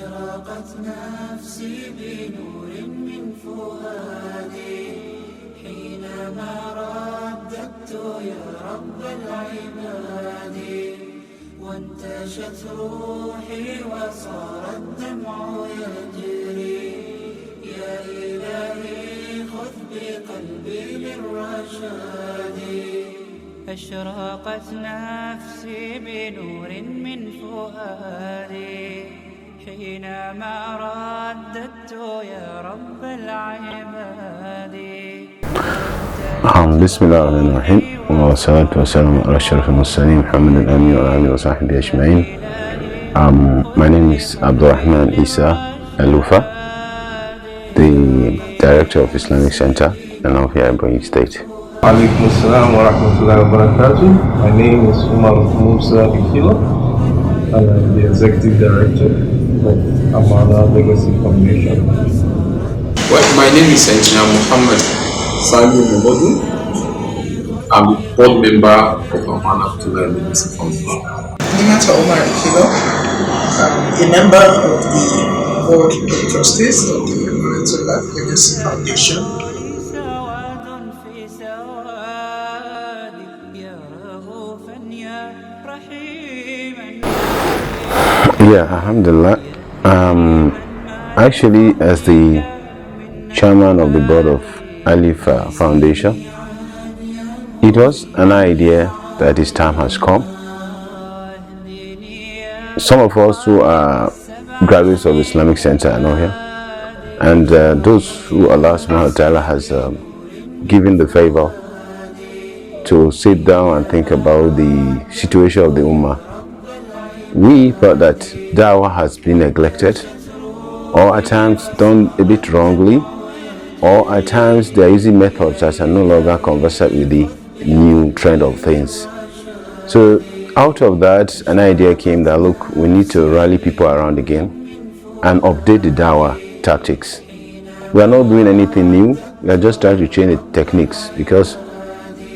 أشرقت نفسي بنور من فؤادي حينما رددت يا رب العباد وانتشت روحي وصار الدمع يجري يا إلهي خذ بقلبي للرشاد أشرقت نفسي بنور من فؤادي حينما رددت يا رب العباد بسم الله الرحمن الرحيم والصلاة والسلام على أشرف المرسلين محمد الأمين وعلى آله وصحبه أجمعين. My name is Abdurrahman Isa Alufa, the Director of Islamic Center and of here in Borno State. Alaikum assalam wa rahmatullahi wa barakatuh. My name is Umar Musa Ikilo and I'm the Executive Director of Amanatullah Legacy Foundation. Well, my name is Engineer Muhammad Sami Momodu. I'm the board member of Amanatullah Legacy Foundation. Nimata Omar Ikilo. I'm a member of the board of trustees of the Amanatullah Legacy Foundation. Yeah, Alhamdulillah. Actually, as the chairman of the board of ALEF Foundation, it was an idea that its time has come. Some of us who are graduates of Islamic Center are not here, and those who Allah subhanahu wa ta'ala has given the favor to sit down and think about the situation of the Ummah. We thought that dawah has been neglected, or at times done a bit wrongly, or at times they are using methods that are no longer conversant with the new trend of things. So out of that, an idea came that, look, we need to rally people around again and update the dawah tactics. We are not doing anything new, we are just trying to change the techniques, because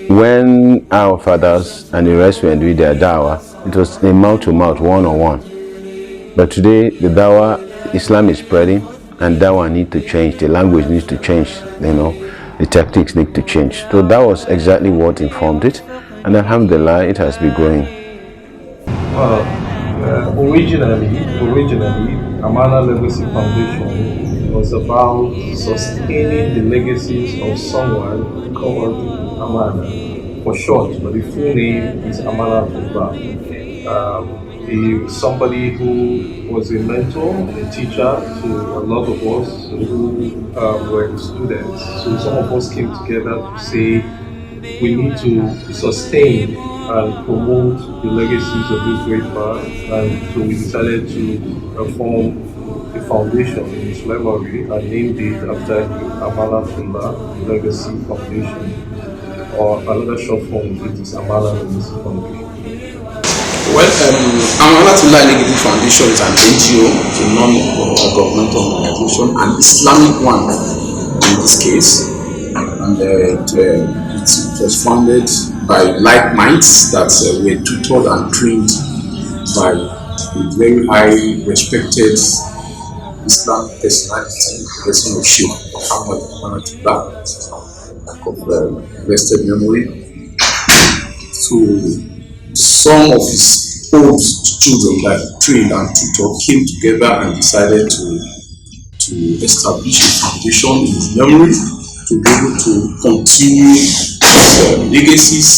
when our fathers and the rest were doing their dawah, it was a mouth-to-mouth, one-on-one. But today, the dawah, Islam is spreading, and dawah needs to change. The language needs to change. The tactics need to change. So that was exactly what informed it, and alhamdulillah, it has been growing. Well, originally, Amana Legacy Foundation was about sustaining the legacies of someone called Amana. For short, but the full name is Amanatullah. He was somebody who was a mentor, a teacher to a lot of us who were students. So some of us came together to say we need to sustain and promote the legacies of this great man, and so we decided to form a foundation in his memory and named it after him, Amanatullah Legacy Foundation, or another short form of it is Amana Legacy Foundation. Well, Amanatullah Legacy Foundation is an NGO, a non-governmental organization, an Islamic one in this case, and it was founded by like minds that were tutored and trained by a very high respected Islamic personality, the person of Sheikh Muhammad Amanatullah of blessed memory. So some of his old children that trained and tutored came together and decided to establish a foundation in his memory to be able to continue his legacies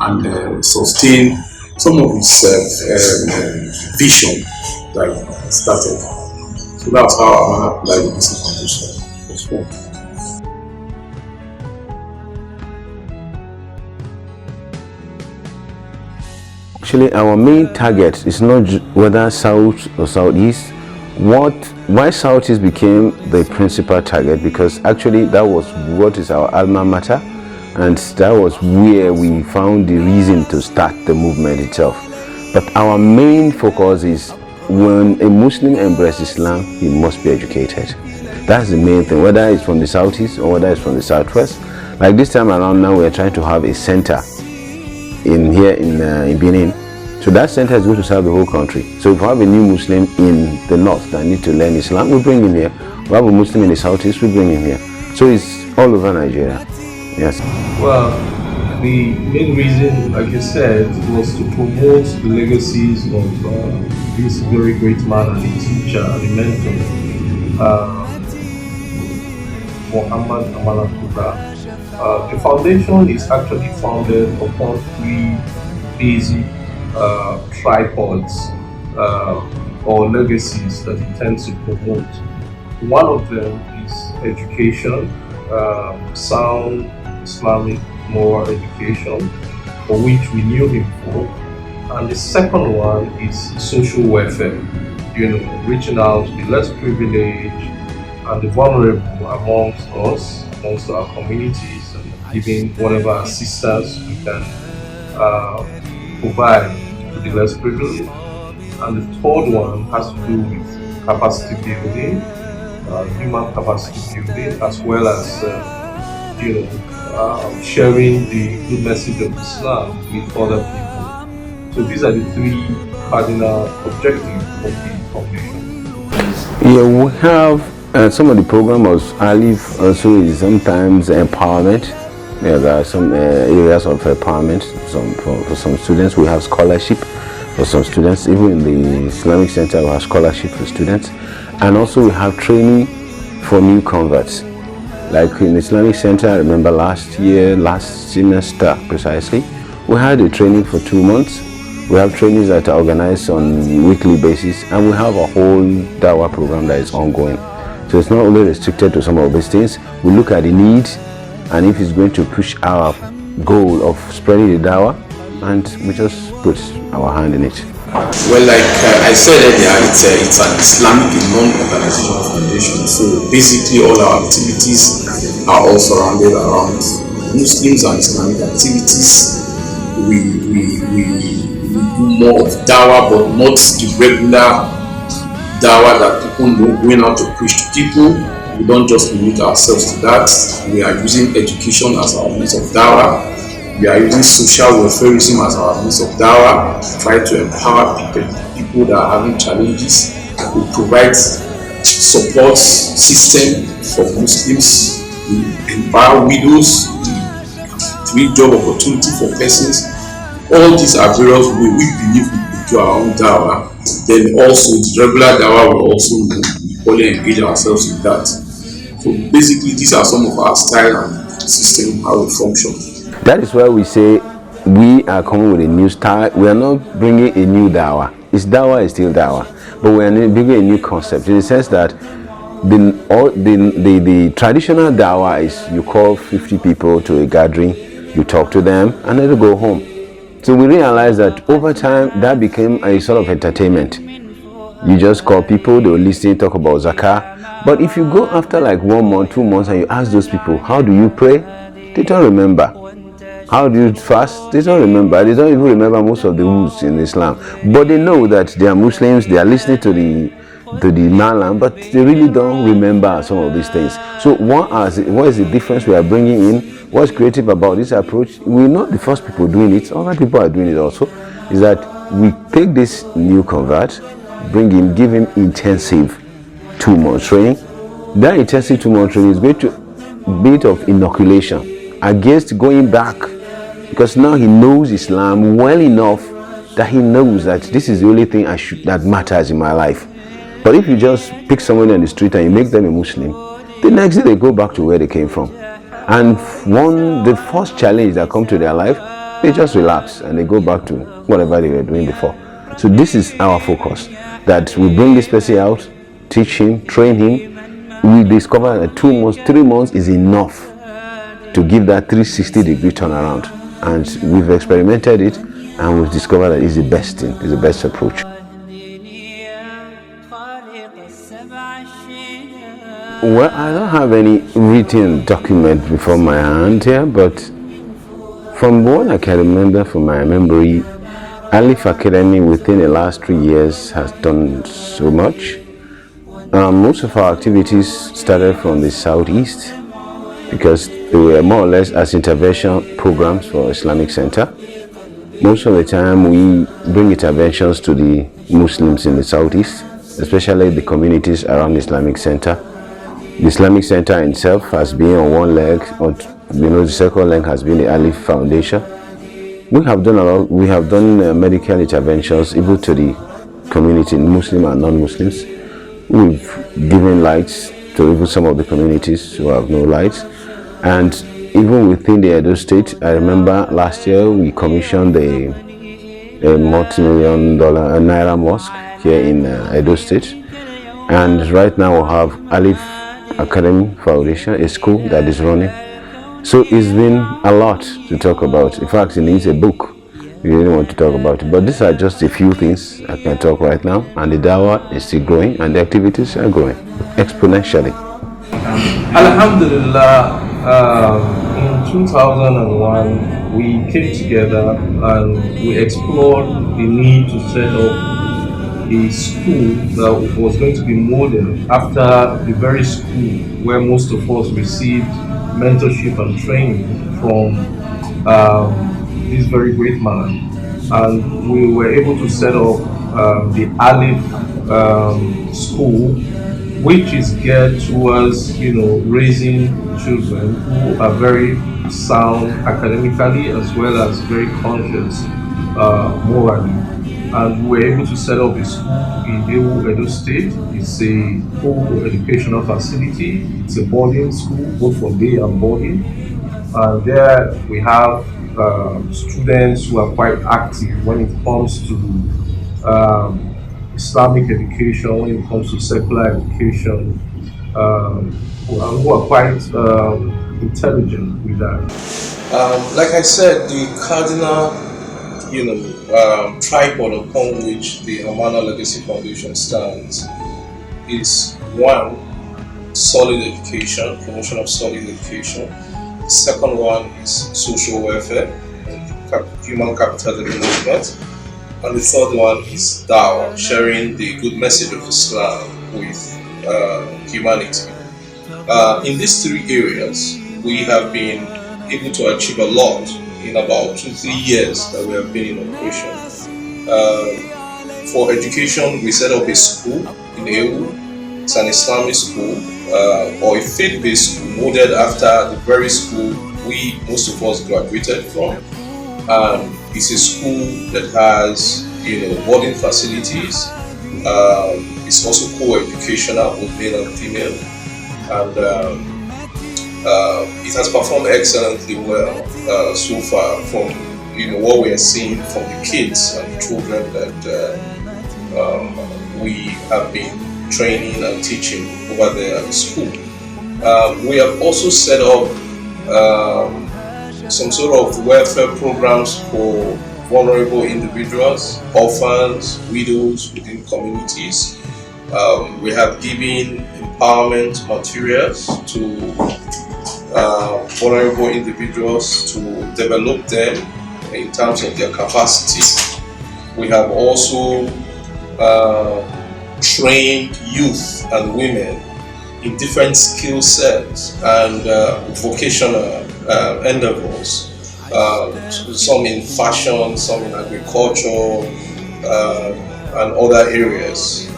and sustain some of his vision that he started. So that's how Amanatullah Legacy Foundation was formed. Actually, our main target is not whether south or southeast. Why southeast became the principal target, because actually that was what is our alma mater, and that was where we found the reason to start the movement itself. But our main focus is when a Muslim embraces Islam, he must be educated. That's the main thing, whether it's from the southeast or whether it's from the southwest. Like this time around now, we're trying to have a center here in Benin, So that center is going to serve the whole country. So if we have a new Muslim in the north that need to learn Islam, we bring him here. We have a Muslim in the southeast, we bring him here. So it's all over Nigeria. Yes. Well, the main reason, like you said, was to promote the legacies of this very great man and the teacher and the mentor, Muhammad Amanatullah. The foundation is actually founded upon three basic tripods or legacies that it tends to promote. One of them is education, sound Islamic moral education, for which we knew him for. And the second one is social welfare, reaching out to the less privileged and the vulnerable amongst us, amongst our communities, and giving whatever assistance we can provide to the less privileged. And the third one has to do with capacity building, human capacity building, as well as sharing the good message of Islam with other people. So these are the three cardinal objectives of the foundation. Yeah, we have some of the programs. ALEF also is sometimes empowerment. Yeah, there are some areas of empowerment. For some students, we have scholarship for some students. Even in the Islamic Center, we have scholarship for students, and also we have training for new converts. Like in the Islamic Center, I remember last semester precisely, we had a training for 2 months. We have trainings that are organized on a weekly basis, and we have a whole Dawah program that is ongoing. So it's not only restricted to some of these things. We look at the needs, and if it's going to push our goal of spreading the Dawah, and we just put our hand in it. Well, like I said earlier, it's an Islamic non-organization foundation. So basically, all our activities are all surrounded around Muslims and Islamic activities. We do more of dawah, but not the regular dawah that people know, going out to preach to people. We don't just limit ourselves to that. We are using education as our means of dawah. We are using social welfareism as our means of dawah, try to empower people that are having challenges. We provide support system for Muslims. We empower widows, create job opportunity for persons. All these are various ways we believe we could do our own dawah. Then also the regular dawah will also equally engage ourselves in that. So basically these are some of our style and system, how we function. That is why we say we are coming with a new style. We are not bringing a new dawah. Dawah is still dawah, but we are bringing a new concept in the sense that the traditional dawah is you call 50 people to a gathering, you talk to them, and then you go home. So we realized that over time that became a sort of entertainment. You just call people, they will listen, talk about zakah. But if you go after like 1 month, 2 months, and you ask those people, how do you pray? They don't remember. How do you fast? They don't remember. They don't even remember most of the rules in Islam. But they know that they are Muslims, they are listening to the Malam, but they really don't remember some of these things. So what is the difference we are bringing in? What's creative about this approach? We're not the first people doing it. Other people are doing it also. Is that we take this new convert, bring him, give him intensive 2 months training. That intensive 2 months training is going to be a bit of inoculation against going back, because now he knows Islam well enough that he knows that this is the only thing that matters in my life. But if you just pick someone on the street and you make them a Muslim, the next day they go back to where they came from. And the first challenge that comes to their life, they just relapse and they go back to whatever they were doing before. So this is our focus, that we bring this person out, teach him, train him. We discover that 2 months, 3 months is enough to give that 360-degree turnaround. And we've experimented it and we've discovered that it's the best thing, it's the best approach. Well, I don't have any written document before my hand here, but from what I can remember from my memory, ALEF Academy within the last 3 years has done so much. Most of our activities started from the southeast because they were more or less as intervention programs for Islamic Center. Most of the time, we bring interventions to the Muslims in the southeast, especially the communities around the Islamic Center. The Islamic Center itself has been on one leg, the second leg has been the ALEF Foundation. We have done a lot. We have done medical interventions even to the community, Muslim and non-Muslims. We've given lights to even some of the communities who have no lights, and even within the Edo State, I remember last year we commissioned a multi-million-dollar Naira mosque here in Edo State, and right now we have ALEF Academy Foundation, a school that is running. So it's been a lot to talk about. In fact, it needs a book. We really want to talk about it, but these are just a few things I can talk right now, and the dawah is still growing and the activities are growing exponentially. Alhamdulillah, in 2001 we came together and we explored the need to set up a school that was going to be modeled after the very school where most of us received mentorship and training from this very great man. And we were able to set up the ALEF school, which is geared towards raising children who are very sound academically as well as very conscious morally. And we were able to set up a school in Edo State. It's a full educational facility. It's a boarding school, both for day and boarding. And there we have students who are quite active when it comes to Islamic education, when it comes to secular education, who are quite intelligent with that. Like I said, the cardinal tripod upon which the Amana Legacy Foundation stands is one, solid education, promotion of solid education. The second one is social welfare and human capital development. And the third one is dawah, sharing the good message of Islam with humanity. In these three areas, we have been able to achieve a lot in about 2-3 years that we have been in operation. For education, we set up a school in Ewu. It's an Islamic school or a faith-based school modeled after the very school most of us graduated from. It's a school that has boarding facilities. It's also co-educational, both male and female, and it has performed excellently well so far from what we are seeing from the kids and children that we have been training and teaching over there at the school. We have also set up some sort of welfare programs for vulnerable individuals, orphans, widows within communities. We have given empowerment materials to vulnerable individuals to develop them in terms of their capacity. We have also trained youth and women in different skill sets and vocational endeavors. Some in fashion, some in agriculture, and other areas.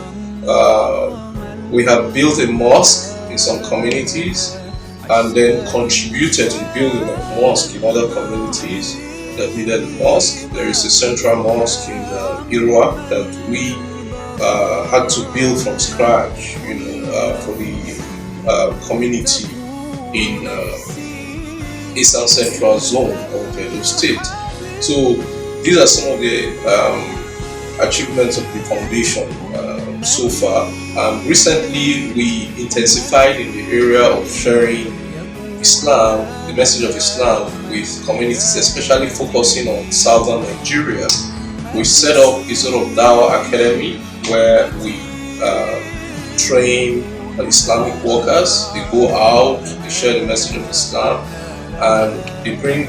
We have built a mosque in some communities and then contributed to the building of mosque in other communities that needed a mosque. There is a central mosque in Irwa that we had to build from scratch, for the community in Eastern Central Zone of Edo State. So these are some of the achievements of the foundation so far. Recently, we intensified in the area of sharing Islam, the message of Islam, with communities, especially focusing on southern Nigeria. We set up a sort of Dawah Academy where we train Islamic workers. They go out, they share the message of Islam, and they bring,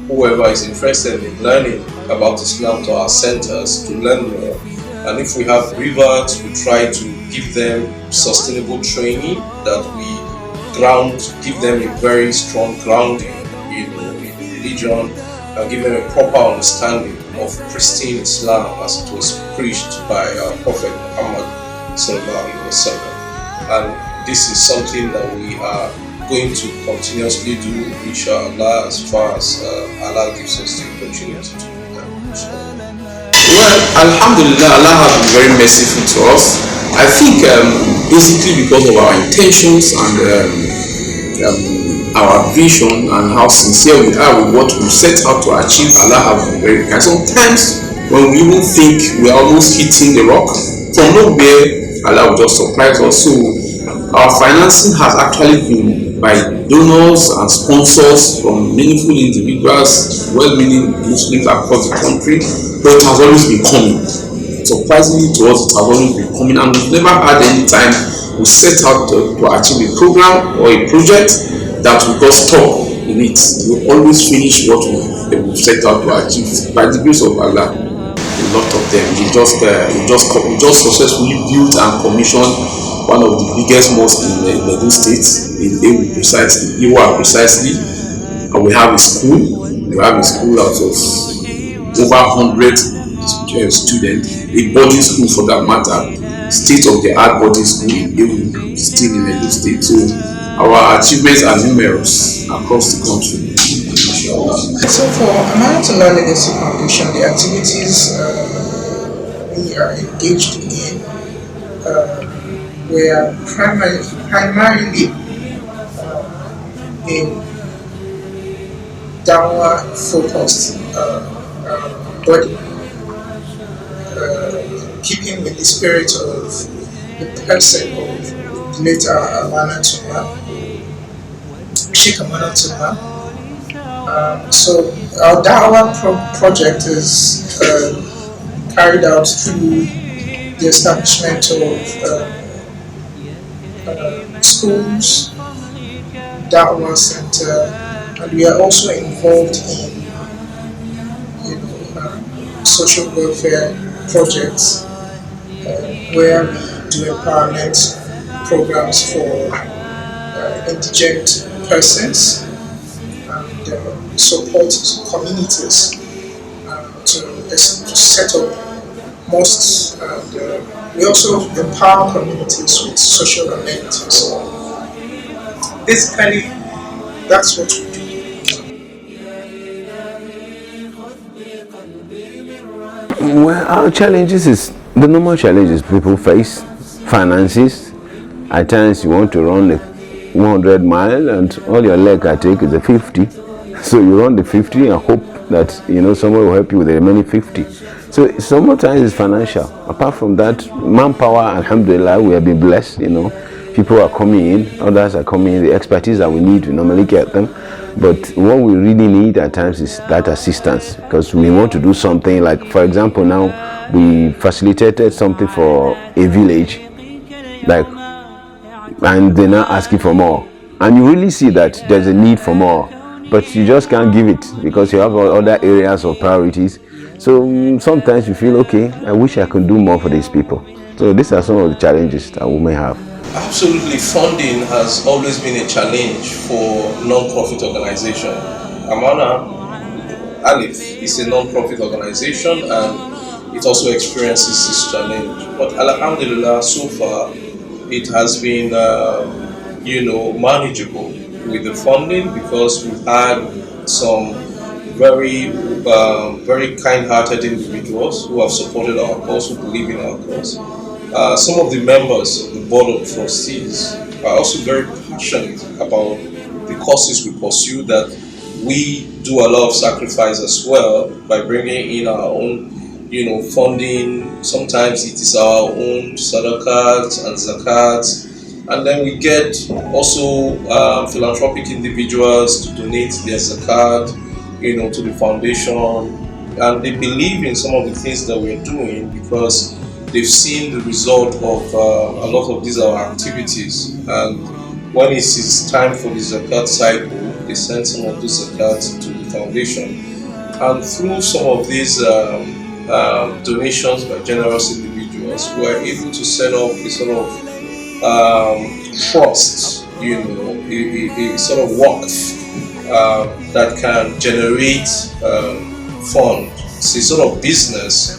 whoever is interested in learning about Islam to our centers to learn more. And if we have reverts, we try to give them sustainable training that we give them a very strong grounding in religion and give them a proper understanding of pristine Islam as it was preached by our Prophet Muhammad sallallahu alaihi wasallam. And this is something that we are going to continuously do, inshallah, as far as Allah gives us the opportunity to do that. Well, Alhamdulillah, Allah has been very merciful to us. I think basically because of our intentions and our vision and how sincere we are with what we set out to achieve, Allah has been very kind. Sometimes when we even think we are almost hitting the rock, from nowhere Allah will just surprise us. So our financing has actually been by donors and sponsors from meaningful individuals, well-meaning Muslims across the country, but it has always been coming. Surprisingly to us, it has always been coming, and we've never had any time we set out to achieve a program or a project that we got stuck in it. We always finish what we've set out to achieve by the grace of Allah. A lot of them, we just successfully built and commissioned one of the biggest mosques in the Edo State, in Iwa precisely, and we have a school. We have a school out of over 100 students, a boarding school for that matter, state-of-the-art boarding school in Iwa, still in Edo State. So our achievements are numerous across the country. So for Amanatullah Legacy Foundation, the activities we are engaged in were primarily in dawah-focused body, keeping with the spirit of the person of later Amanatullah, Sheikh Amanatullah. So our Dawah project is carried out through the establishment of schools, Dawah Center, and we are also involved in social welfare projects where we do empowerment programs for indigent persons and support communities to set up mosques, and we also empower communities with social amenities. Basically, that's what we do. Well, our challenges is the normal challenges people face: finances. At times you want to run a 100 mile and all your leg can take is a 50. So you run the 50 and hope that someone will help you with the remaining 50. So sometimes it's financial. Apart from that, manpower, alhamdulillah, we have been blessed. People are coming in, others are coming in. The expertise that we need, we normally get them. But what we really need at times is that assistance, because we want to do something like, for example, now we facilitated something for a village, and they're now asking for more. And you really see that there's a need for more, but you just can't give it because you have other areas of priorities. So sometimes you feel, okay, I wish I could do more for these people. So these are some of the challenges that we may have. Absolutely, funding has always been a challenge for non-profit organization. ALEF is a non-profit organization and it also experiences this challenge. But alhamdulillah, so far it has been manageable with the funding, because we've had some very kind-hearted individuals who have supported our cause, who believe in our cause. Some of the members of the board of trustees are also very passionate about the causes we pursue, that we do a lot of sacrifice as well by bringing in our own funding. Sometimes it is our own sadaqat and zakat, and then we get also philanthropic individuals to donate their zakat to the foundation, and they believe in some of the things that we're doing because they've seen the result of a lot of these our activities. And when it is time for the zakat cycle, they send some of those zakat to the foundation, and through some of these donations by generous individuals, we are able to set up a sort of trust, a sort of waqf, that can generate fund. It's a sort of business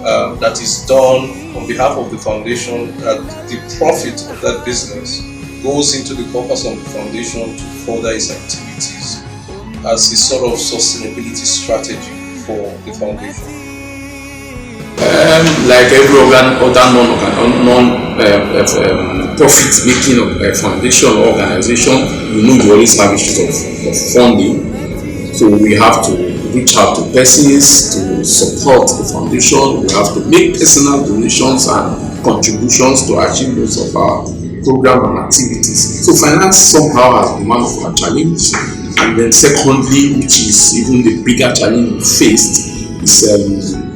that is done on behalf of the foundation, that the profit of that business goes into the coffers of the foundation to further its activities as a sort of sustainability strategy for the foundation. Like every other non-profit making foundation or organization, you always have issues of funding. So we have to reach out to persons to support the foundation. We have to make personal donations and contributions to achieve most of our program and activities. So finance somehow has been one of our challenges. And then secondly, which is even the bigger challenge we faced, is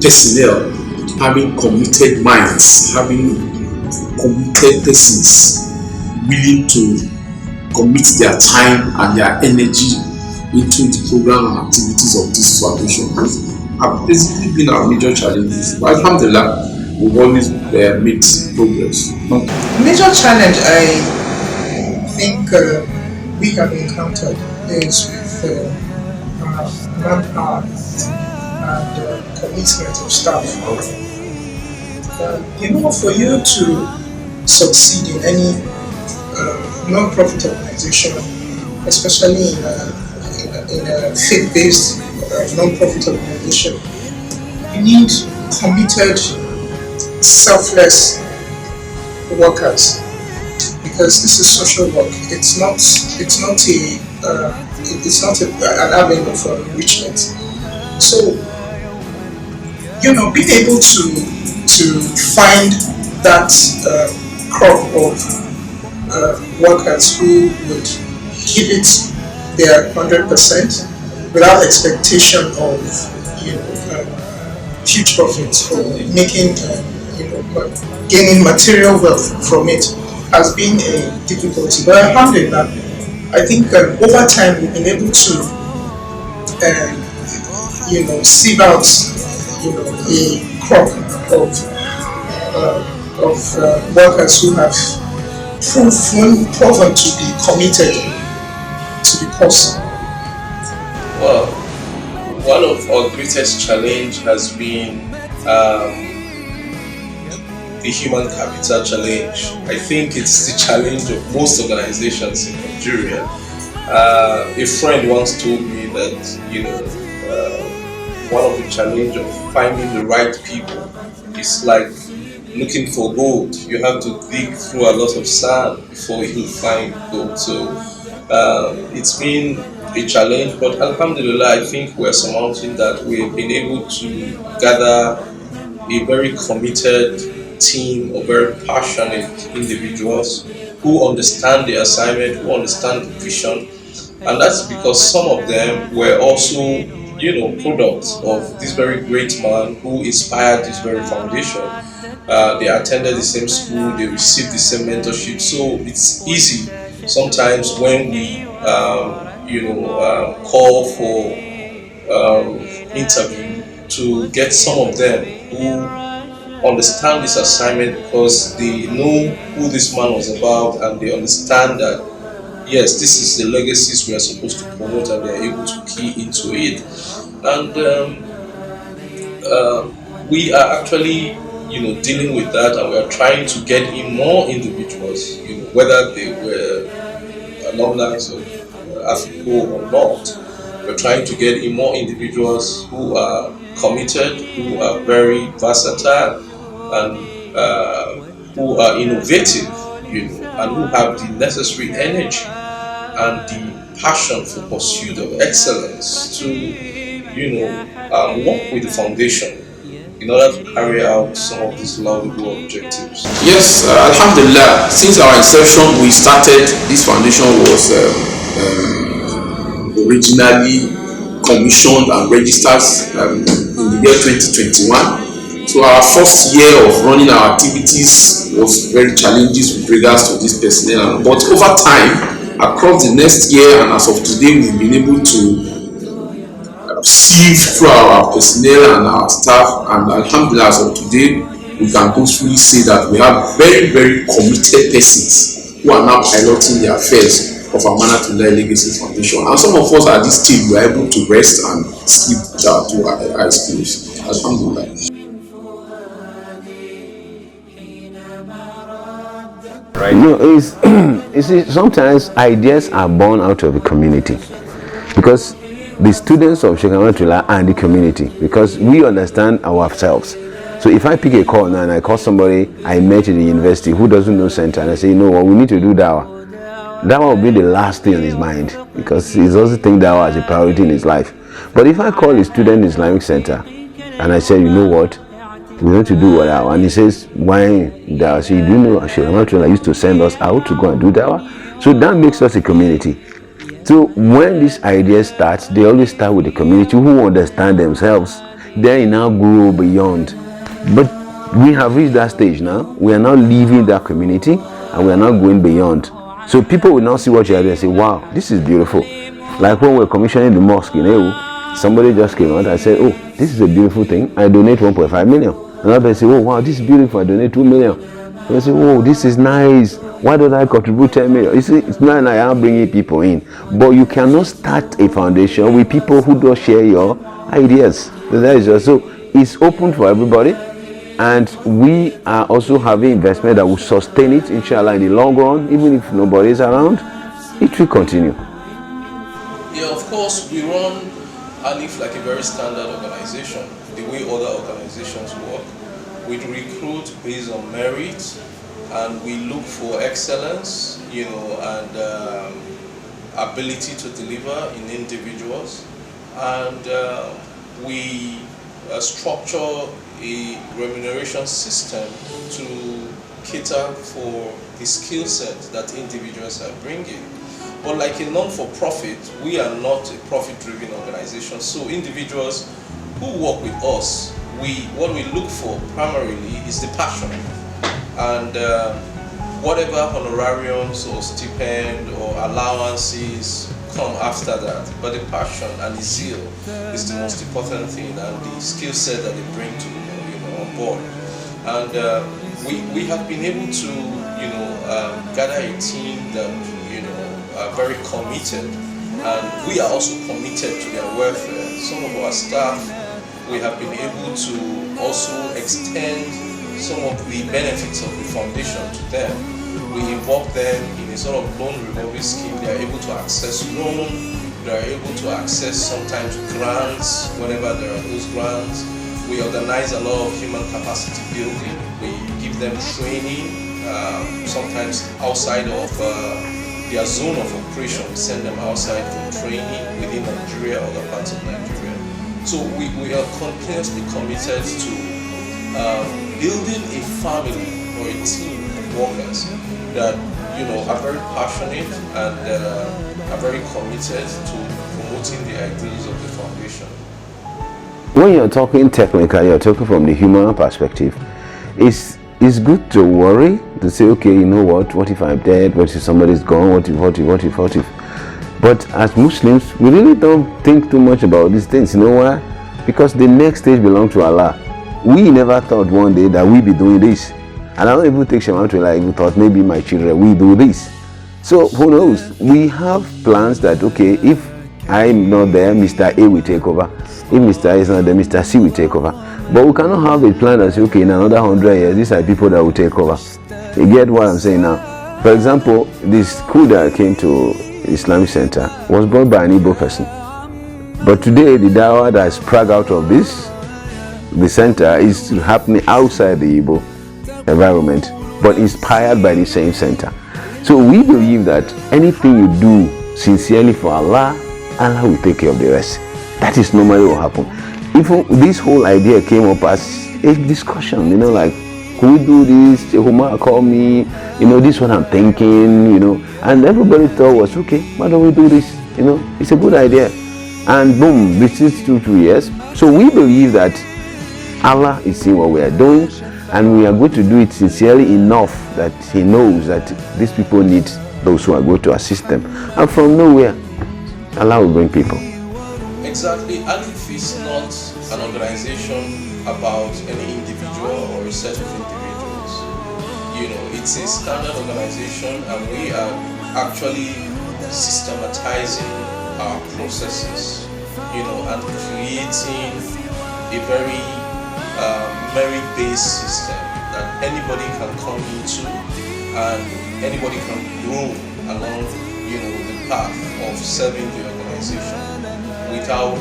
personnel. Having committed minds, having committed persons willing to commit their time and their energy into the program and activities of this foundation have basically been our major challenges. But alhamdulillah, we've always made progress. Major challenge I think we have encountered is with manpower and commitment of staff. For you to succeed in any non-profit organization, especially in a faith-based non-profit organization, you need committed, selfless workers, because this is social work. It's not an avenue for enrichment. So, being able to find that crop of workers who would give it their 100% without expectation of huge profits or making gaining material wealth from it has been a difficulty. But alhamdulillah, I think over time we've been able to sieve out a crop of workers who have proven to be committed to the cause. Well, one of our greatest challenge has been the human capital challenge. I think it's the challenge of most organizations in Nigeria. A friend once told me that one of the challenge of finding the right people is like looking for gold. You have to dig through a lot of sand before you find gold. So it's been a challenge, but alhamdulillah, I think we're surmounting that. We've been able to gather a very committed team of very passionate individuals who understand the assignment, who understand the vision, and that's because some of them were also products of this very great man who inspired this very foundation. They attended the same school, they received the same mentorship, so it's easy sometimes when we call for interview to get some of them who understand this assignment because they know who this man was about and they understand that yes, this is the legacies we are supposed to promote, and they are able to key into it. And we are actually dealing with that, and we are trying to get in more individuals, whether they were alumni of AFICO or not. We're trying to get in more individuals who are committed, who are very versatile, and who are innovative, and who have the necessary energy and the passion for pursuit of excellence to, work with the foundation in order to carry out some of these laudable objectives. Yes, alhamdulillah, since our inception, we started, this foundation was originally commissioned and registered in the year 2021. So our first year of running our activities was very challenging with regards to this personnel. But over time, across the next year and as of today, we've been able to sieve through our personnel and our staff. And alhamdulillah, as of today, we can boastfully say that we have very, very committed persons who are now piloting their affairs of Amanatullah Legacy Foundation. And some of us at this stage were able to rest and sleep to our high schools. Alhamdulillah. Right. You see, sometimes ideas are born out of the community, because the students of Sheikh Amanatullah and the community, because we understand ourselves. So if I pick a call now and I call somebody I met in the university who doesn't know center, and I say, you know what, we need to do dawah. Dawah will be the last thing on his mind, because he's also think dawah as a priority in his life. But if I call a student in Islamic center and I say, you know what, we want to do dawah, and he says, why dawah? So you do know Sheikh Amanatullah used to send us out to go and do dawah. So that makes us a community. So when these ideas start, they always start with the community who understand themselves. They now grow beyond. But we have reached that stage now. We are now leaving that community and we are now going beyond. So people will now see what you are doing and say, wow, this is beautiful. Like when we're commissioning the mosque in Ewu, somebody just came out and said, oh, this is a beautiful thing. I donate 1.5 million. Another person say, oh, wow, this is beautiful. I donate 2 million. And I say, oh, this is nice. Why don't I contribute 10 million? You see, it's not like I'm bringing people in. But you cannot start a foundation with people who don't share your ideas. That is just, so it's open for everybody. And we are also having investment that will sustain it, inshallah, in the long run. Even if nobody is around, it will continue. Yeah, of course, we run ALEF like a very standard organization, the way other organizations work. We recruit based on merit, and we look for excellence, and ability to deliver in individuals, and we structure a remuneration system to cater for the skill set that individuals are bringing. But like a non-for-profit, we are not a profit-driven organization, so individuals who work with us, what we look for primarily is the passion, and whatever honorariums or stipend or allowances come after that, but the passion and the zeal is the most important thing, and the skill set that they bring to on board. And we have been able to gather a team that are very committed, and we are also committed to their welfare. Some of our staff, we have been able to also extend some of the benefits of the foundation to them. We involve them in a sort of loan revolving scheme. They are able to access loan, they are able to access sometimes grants whenever there are those grants. We organize a lot of human capacity building. We give them training, sometimes outside of their zone of operation. We send them outside for training within Nigeria or other parts of Nigeria. So we are continuously committed to building a family or a team of workers that are very passionate and are very committed to promoting the ideals of the foundation. When you're talking technically, you're talking from the human perspective. It's good to worry, to say, okay, you know what if I'm dead? What if somebody's gone? What if? But as Muslims, we really don't think too much about these things. You know why? Because the next stage belongs to Allah. We never thought one day that we'd be doing this. And I don't even take Shema to even thought maybe my children will do this. So who knows? We have plans that, okay, if I'm not there, Mr. A will take over. If Mr. A is not there, Mr. C will take over. But we cannot have a plan that say, okay, in another 100 years, these are people that will take over. You get what I'm saying now? For example, this school that came to Islamic Center was brought by an Igbo person. But today, the dawah that sprang out of the center is happening outside the Igbo environment, but inspired by the same center. So we believe that anything you do sincerely for Allah, Allah will take care of the rest. That is normally what happens. Even this whole idea came up as a discussion, like, could we do this? Umar called me, this is what I'm thinking, and everybody thought was, okay, why don't we do this? It's a good idea. And boom, this is 2 years. So we believe that Allah is seeing what we are doing, and we are going to do it sincerely enough that He knows that these people need those who are going to assist them. And from nowhere, Allah will bring people. Exactly. ALEF is not an organization about any individual or a set of individuals. It's a standard organization, and we are actually systematizing our processes, and creating a very merit-based system that anybody can come into and anybody can grow along, the path of serving the organization without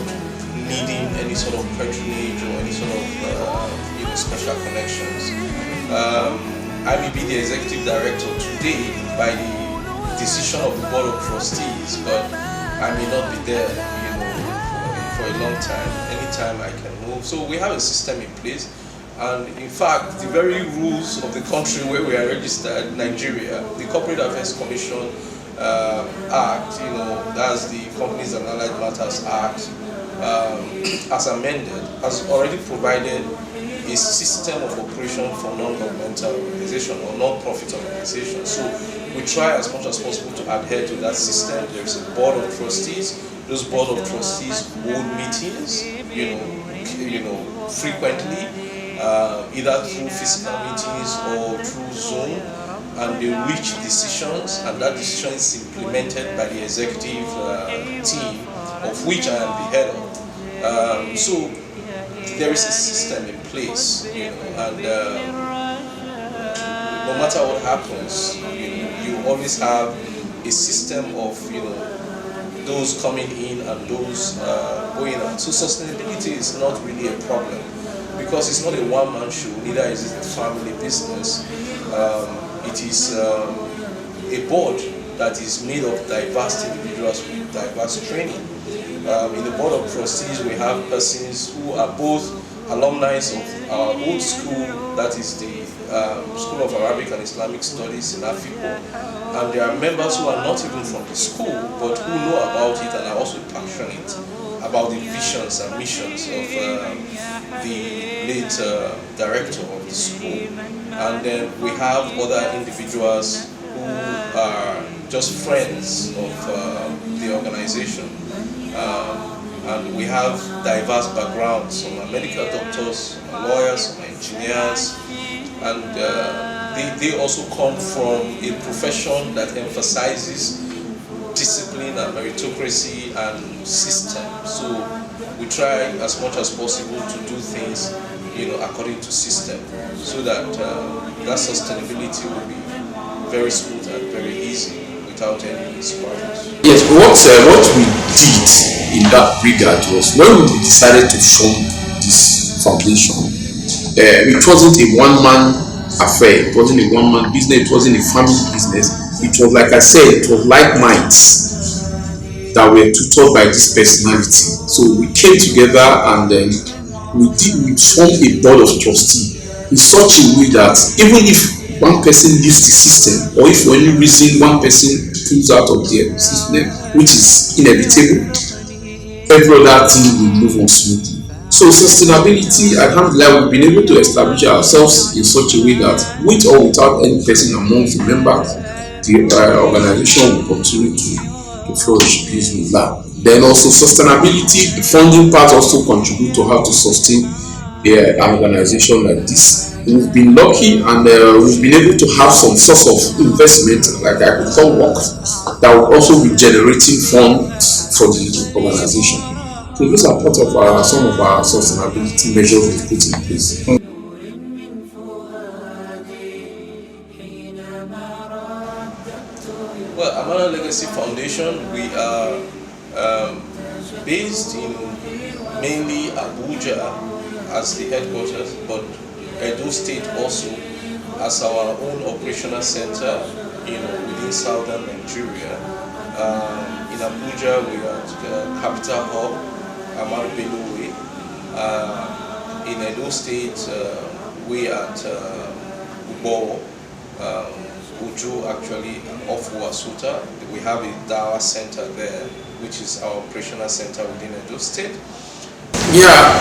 needing any sort of patronage or any sort of special connections. I may be the executive director today by the decision of the board of trustees, but I may not be there, for a long time. Anytime I can move. So we have a system in place, and in fact, the very rules of the country where we are registered, Nigeria, the Corporate Affairs Commission Act, that's the Companies and Allied Matters Act, as amended, has already provided a system of operation for non-governmental organization or non-profit organization. So we try as much as possible to adhere to that system. There is a board of trustees. Those board of trustees hold meetings, frequently, either through physical meetings or through Zoom, and they reach decisions, and that decision is implemented by the executive team, of which I am the head of. So there is a system in place, and no matter what happens, you always have a system of, those coming in and those going out. So sustainability is not really a problem because it's not a one-man show, neither is it a family business. It is a board that is made of diverse individuals with diverse training. In the board of trustees, we have persons who are both alumni of our old school, that is the School of Arabic and Islamic Studies in Africa, and there are members who are not even from the school, but who know about it and are also passionate about the visions and missions of the late director of the school. And then we have other individuals who are just friends of the organization. And we have diverse backgrounds. Some are medical doctors, some are lawyers, some are engineers, and they also come from a profession that emphasizes discipline and meritocracy and system. So we try as much as possible to do things, according to system, so that that sustainability will be very smooth and very easy without any surprises. Yes, what we did in that regard was when we decided to form this foundation, it wasn't a one-man affair, it wasn't a one-man business, it wasn't a family business. It was, like I said, it was like minds that were tutored by this personality. So we came together and then we formed a board of trustees in such a way that even if one person leaves the system, or if for any reason one person pulls out of the system, which is inevitable, every other thing will move on smoothly. So sustainability, alhamdulillah, we've been able to establish ourselves in such a way that with or without any person amongst the members, the organization will continue to flourish bismillah. Then also sustainability, the funding part also contribute to how to sustain an organization like this. We've been lucky and we've been able to have some source of investment like agricultural work that will also be generating funds for the organization. So those are part of some of our sustainability measures we've put in place. Well, Amana Legacy Foundation, we are based in mainly Abuja as the headquarters, but Edo State also as our own operational center, within southern Nigeria. In Abuja, we are at the capital hub, Amar Bellowe. In Edo State, we are at Ubo, Uju, actually, off Wasuta. We have a Dawa center there, which is our operational center within Edo State. Yeah,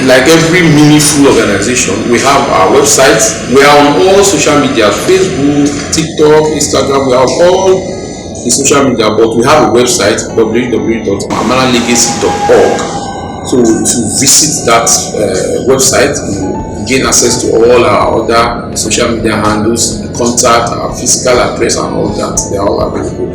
like every meaningful organization, we have our website. We are on all social media, Facebook, TikTok, Instagram. We have all the social media, but we have a website, www.amanalegacy.org. So if you visit that website, you gain access to all our other social media handles, contact, our physical address, and all that. They are all available.